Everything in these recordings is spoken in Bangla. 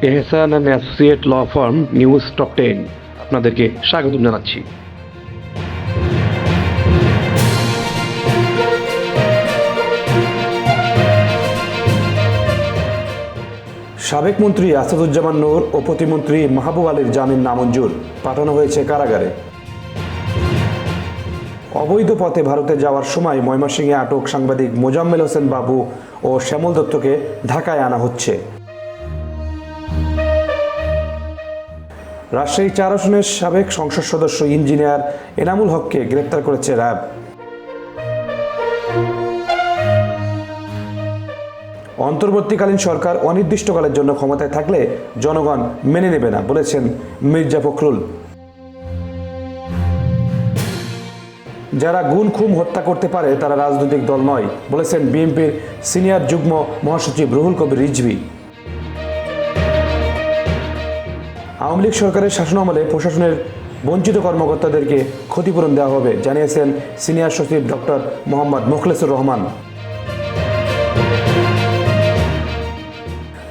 Ehsan and associate law firm news top 10 আপনাদেরকে স্বাগতম জানাচ্ছি। সাবেক মন্ত্রী আসাদুজ্জামান নূর ও প্রতিমন্ত্রী মাহবুব আলীর জামিন নামঞ্জুর, পাঠানো হয়েছে কারাগারে। অবৈধ পথে ভারতে যাওয়ার সময় ময়মনসিংহে আটক সাংবাদিক মোজাম্মেল হোসেন বাবু ও শ্যামল দত্তকে ঢাকায় আনা হচ্ছে। রাজশাহী 4 আসনের সাবেক সংসদ সদস্য ইঞ্জিনিয়ার এনামুল হককে গ্রেপ্তার করেছে র্যাব। অন্তর্বর্তীকালীন সরকার অনির্দিষ্টকালের জন্য ক্ষমতায় থাকলে জনগণ মেনে নেবে না বলেছেন মির্জা ফখরুল। যারা গুম খুন হত্যা করতে পারে তারা রাজনৈতিক দল নয় বলেছেন বিএনপির সিনিয়র যুগ্ম মহাসচিব রুহুল কবির রিজভী। আওয়ামী লীগ সরকারের শাসনামলে প্রশাসনের বঞ্চিত কর্মকর্তাদেরকে ক্ষতিপূরণ দেওয়া হবে জানিয়েছেন সিনিয়র সচিব ডক্টর মোহাম্মদ মোখলেসুর রহমান।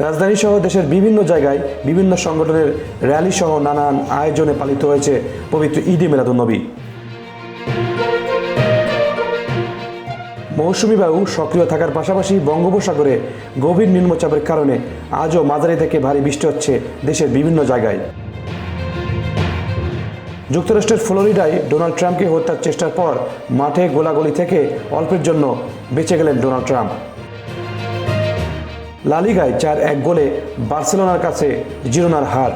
রাজধানী সহ দেশের বিভিন্ন জায়গায় বিভিন্ন সংগঠনের র্যালি সহ নানান আয়োজনে পালিত হয়েছে পবিত্র ঈদে মিলাদুন্নবী। মৌসুমী বায়ু সক্রিয় থাকার পাশাপাশি বঙ্গোপসাগরে গভীর নিম্নচাপের কারণে আজও মাঝারি থেকে ভারী বৃষ্টি হচ্ছে দেশের বিভিন্ন জায়গায়। যুক্তরাষ্ট্রের ফ্লোরিডায় ডোনাল্ড ট্রাম্পকে হত্যার চেষ্টার পর মাঠে গোলাগুলি থেকে অল্পের জন্য বেঁচে গেলেন ডোনাল্ড ট্রাম্প। লা লিগায় 4-1 গোলে বার্সেলোনার কাছে জিরোনার হার।